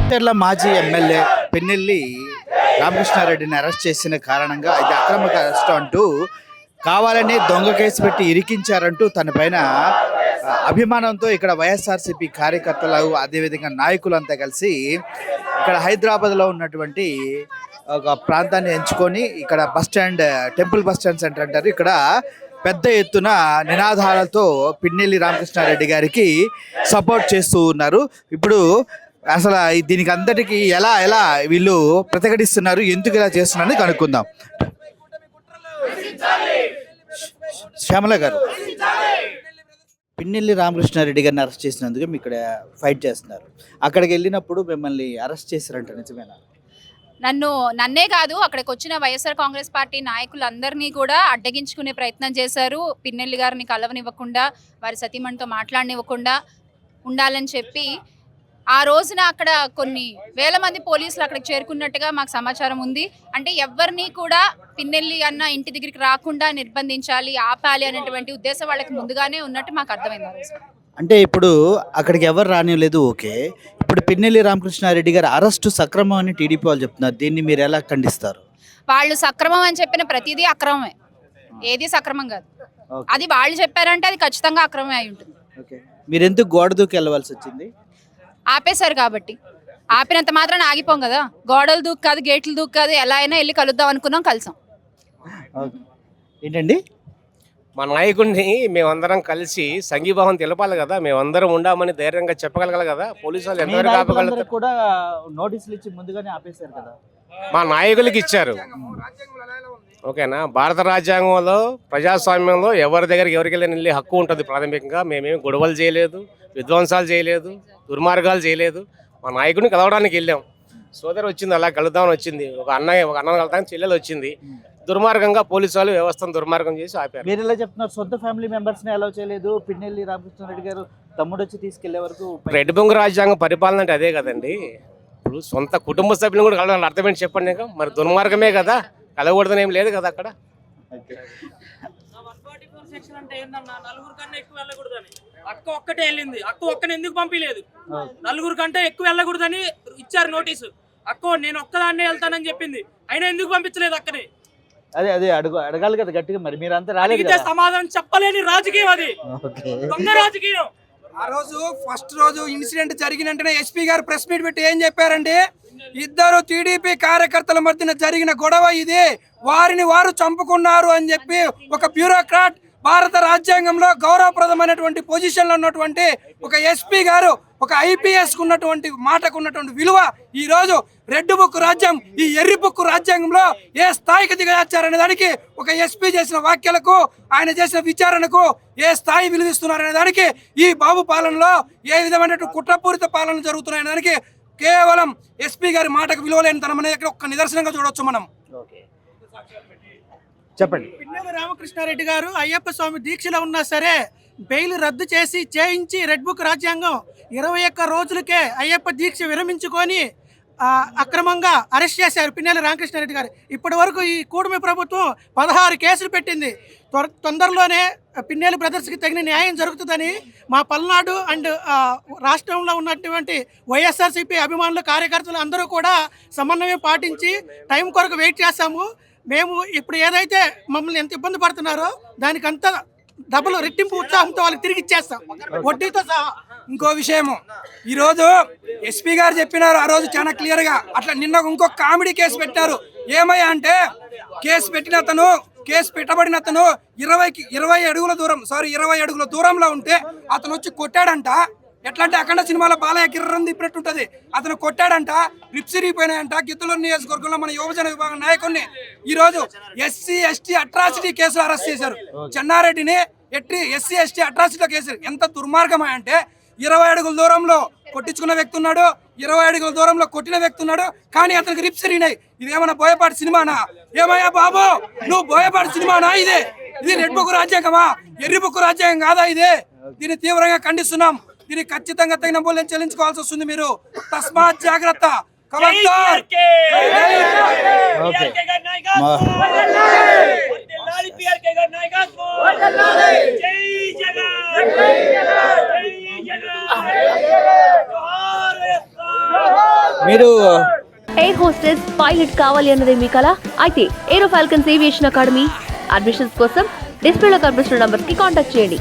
మాచర్ల మాజీ MLA Pinnelli రామకృష్ణారెడ్డిని arrest చేసిన కారణంగా ఇది అక్రమ అరెస్ట్ అంటూ కావాలని దొంగ కేసు పెట్టి ఇరికించారంటూ తన పైన అభిమానంతో ఇక్కడ వైఎస్ఆర్సీపీ కార్యకర్తలు అదేవిధంగా నాయకులంతా కలిసి ఇక్కడ హైదరాబాద్లో ఉన్నటువంటి ఒక ప్రాంతాన్ని ఎంచుకొని ఇక్కడ bus stand temple bus stand centre అంటారు, ఇక్కడ పెద్ద ఎత్తున నినాదాలతో పిన్నెల్లి రామకృష్ణారెడ్డి గారికి సపోర్ట్ చేస్తూ ఉన్నారు. ఇప్పుడు అసలు దీనికి అందరికీ ఎలా ఎలా వీళ్ళు ప్రతిఘటిస్తున్నారు, ఎందుకు ఇలా చేస్తున్నారని కనుక్కుందాం. శ్యామల గారు, పిన్నెల్లి రామకృష్ణారెడ్డి గారిని అరెస్ట్ చేసినందుకు మీ ఇక్కడ ఫైట్ చేస్తున్నారు. అక్కడికి వెళ్ళినప్పుడు మిమ్మల్ని అరెస్ట్ చేశారంట, నిజమేనా? నన్నే కాదు, అక్కడికి వచ్చిన వైఎస్ఆర్ కాంగ్రెస్ పార్టీ నాయకులందరినీ కూడా అడ్డగించుకునే ప్రయత్నం చేశారు. పిన్నెల్లి గారిని కలవనివ్వకుండా, వారి సతీమణితో మాట్లాడనివ్వకుండా ఉండాలని చెప్పి ఆ రోజున అక్కడ కొన్ని వేల మంది పోలీసులు అక్కడికి చేరుకున్నట్టుగా మాకు సమాచారం ఉంది. అంటే ఎవరిని కూడా పిన్నెల్లి అన్న ఇంటి దగ్గరికి రాకుండా నిర్బంధించాలి, ఆపాలి అనేటువంటి ఉద్దేశం వాళ్ళకి ముందుగానే ఉన్నట్టు మాకు అర్థమైంది ఆ రోజు. అంటే ఇప్పుడు అక్కడికి ఎవరు రానివ్వలేదు, ఓకే. ఇప్పుడు పిన్నెల్లి రామకృష్ణారెడ్డి గారు అరెస్టు సక్రమం అని టీడీపీ వాళ్ళు చెప్తున్నారు, దీన్ని మీరు ఎలా ఖండిస్తారు? వాళ్ళు సక్రమం అని చెప్పిన ప్రతిదీ అక్రమమే, ఏది సక్రమం కాదు. అది వాళ్ళు చెప్పారంటే అది ఖచ్చితంగా అక్రమమే అయి ఉంటుంది. మీరు ఎందుకు గోడ దూకి వెళ్ళవలసి వచ్చింది? ఆపేశారు కాబట్టి. ఆపినంత మాత్రాన ఆగిపోం కదా, గోడలు దూకు కాదు, గేట్లు దూకు కాదు, ఎలా అయినా వెళ్ళి కలుద్దాం అనుకున్నాం, కలిసాం. ఏంటండి, మా నాయకుడిని మేమందరం కలిసి సంఘీభావం తెలపాలి కదా, మేమందరం ఉండామని ధైర్యంగా చెప్పగలగాలి కదా. పోలీసు వాళ్ళు ఎంతవరకు ఆపగలుగుతారు? కూడా నోటీసులు ఇచ్చి ముందుగానే ఆపేశారు కదా. మా నాయకులకి ఇచ్చారు, ఓకేనా. భారత రాజ్యాంగంలో ప్రజాస్వామ్యంలో ఎవరి దగ్గరికి ఎవరికి వెళ్ళి హక్కు ఉంటుంది ప్రాథమికంగా. మేమేమి గొడవలు చేయలేదు, విధ్వంసాలు చేయలేదు, దుర్మార్గాలు చేయలేదు. మా నాయకుడిని కలవడానికి వెళ్ళాం, సోదరు వచ్చింది, అలా కలుద్దామని వచ్చింది. ఒక అన్న కలవడానికి చెల్లెలు వచ్చింది. దుర్మార్గంగా పోలీసు వాళ్ళు వ్యవస్థను దుర్మార్గం చేసి ఆపారు. మీరు ఎలా చెప్తున్నారు? సొంత ఫ్యామిలీ మెంబర్స్ ని అలౌ చేయలేదు, పిన్నెల్లి రామకృష్ణారెడ్డి గారు తమ్ముడు వచ్చి తీసుకెళ్లే వరకు. రెడ్ బొంగు రాజ్యాంగం పరిపాలన అంటే అదే కదండి. ఇప్పుడు సొంత కుటుంబ సభ్యులను కూడా కలవాలి, అర్థమేంటి చెప్పండి. మరి దుర్మార్గమే కదా, కలవకూడదని ఏం లేదు కదా అక్కడ. అక్క ఒక్కటే వెళ్ళింది, అక్క ఒక్కని ఎందుకు పంపించలేదు? నలుగురు కంటే ఎక్కువ వెళ్ళకూడదని ఇచ్చారు నోటీసు. అక్క నేను ఒక్కదాన్నే వెళ్తానని చెప్పింది, అయినా ఎందుకు పంపించలేదు అక్కని? అదే అదే అడగాలి కదా గట్టిగా. మరి మీరు అంతా రాలేదు, సమాధానం చెప్పలేని రాజకీయం అది, దొంగ రాజకీయం. ఆ రోజు ఫస్ట్ రోజు ఇన్సిడెంట్ జరిగిన వెంటనే ఎస్పీ గారు ప్రెస్ మీట్ పెట్టి ఏం చెప్పారంటే, ఇద్దరు టీడీపీ కార్యకర్తల మధ్యన జరిగిన గొడవ ఇది, వారిని వారు చంపుకున్నారు అని చెప్పి ఒక బ్యూరోక్రాట్, భారత రాజ్యాంగంలో గౌరవప్రదమైనటువంటి పొజిషన్లో ఉన్నటువంటి ఒక ఎస్పీ గారు, ఒక ఐపీఎస్ ఉన్నటువంటి మాటకు ఉన్నటువంటి విలువ ఈ రోజు రెడ్ బుక్ రాజ్యం, ఈ ఎర్రి బుక్ రాజ్యాంగంలో ఏ స్థాయికి దిగజార్చారనే దానికి, ఒక ఎస్పీ చేసిన వ్యాఖ్యలకు, ఆయన చేసిన విచారణకు ఏ స్థాయి విలువిస్తున్నారనే దానికి, ఈ బాబు పాలనలో ఏ విధమైనటువంటి కుట్రపూరిత పాలన జరుగుతున్నాయనే దానికి కేవలం ఎస్పీ గారి మాటకు విలువలేని తనం అనేది ఒక నిదర్శనంగా చూడవచ్చు మనం. చెప్పండి. పిన్నెల్లి రామకృష్ణారెడ్డి గారు అయ్యప్ప స్వామి దీక్షలో ఉన్నా సరే బెయిల్ రద్దు చేయించి రెడ్ బుక్ రాజ్యాంగం 21 రోజులకే అయ్యప్ప దీక్ష విరమించుకొని అక్రమంగా అరెస్ట్ చేశారు పిన్నెల్లి రామకృష్ణారెడ్డి గారు. ఇప్పటి వరకు ఈ కూటమి ప్రభుత్వం 16 కేసులు పెట్టింది. తొందరలోనే పిన్నెల్లి బ్రదర్స్కి తగిన న్యాయం జరుగుతుందని మా పల్నాడు అండ్ రాష్ట్రంలో ఉన్నటువంటి వైఎస్ఆర్సీపీ అభిమానులు, కార్యకర్తలు అందరూ కూడా సమన్వయం పాటించి టైం కొరకు వెయిట్ చేస్తాము. మేము ఇప్పుడు ఏదైతే మమ్మల్ని ఎంత ఇబ్బంది పడుతున్నారో దానికంతా డబుల్ రెట్టింపు ఉత్సాహంతో వాళ్ళకి తిరిగి ఇచ్చేస్తాం, వడ్డీతో సహా. ఇంకో విషయము, ఈరోజు ఎస్పీ గారు చెప్పినారు ఆ రోజు చాలా క్లియర్గా. అట్లా నిన్న ఇంకో కామెడీ కేసు పెట్టారు. ఏమయ్యా అంటే, కేసు పెట్టబడిన అతను 20 అడుగుల దూరంలో ఉంటే అతను వచ్చి కొట్టాడంట. ఎట్లా అంటే అఖండ సినిమాలో బాలయ్య కిర్రం తిప్పినట్టుంటది. అతను కొట్టాడంట, రిప్స్ ఇరిగిపోయినాయంట. గిద్దలూరు నియోజకవర్గంలో మన యువజన విభాగం నాయకుడిని ఈరోజు ఎస్సీ ఎస్టీ అట్రాసిటీ కేసులో అరెస్ట్ చేశారు. చెన్నారెడ్డిని ఎస్సీ ఎస్టీ అట్రాసిటీ కేసు. ఎంత దుర్మార్గమా అంటే, 20 అడుగుల దూరంలో కొట్టించుకున్న వ్యక్తి ఉన్నాడు, 20 అడుగుల దూరంలో కొట్టిన వ్యక్తి ఉన్నాడు, కానీ అతనికి రిప్స్ ఇరిగినాయి. ఇదేమన్నా బోయపాటి సినిమానా? ఏమయ్యా బాబు, నువ్వు బోయపాటి సినిమానా? ఇది రెడ్ బుక్ రాజ్యాంగమా? ఎర్రి బుక్ రాజ్యాంగం కాదా ఇదే? దీన్ని తీవ్రంగా ఖండిస్తున్నాం. దీనికి ఖచ్చితంగా తగిన మూల్యం చెల్లించుకోవాల్సి వస్తుంది. మీరు తస్మాత్ జాగ్రత్త. మీరు ఎయిర్ హోస్టెస్ పైలట్ కావాలి అన్నదే మీ కల అయితే ఏరో ఫాల్కన్స్ ఏవియేషన్ అకాడమీ అడ్మిషన్స్ కోసం డిస్ప్లేలో కనిపిస్తున్న నంబర్స్ కి కాంటాక్ట్ చేయండి.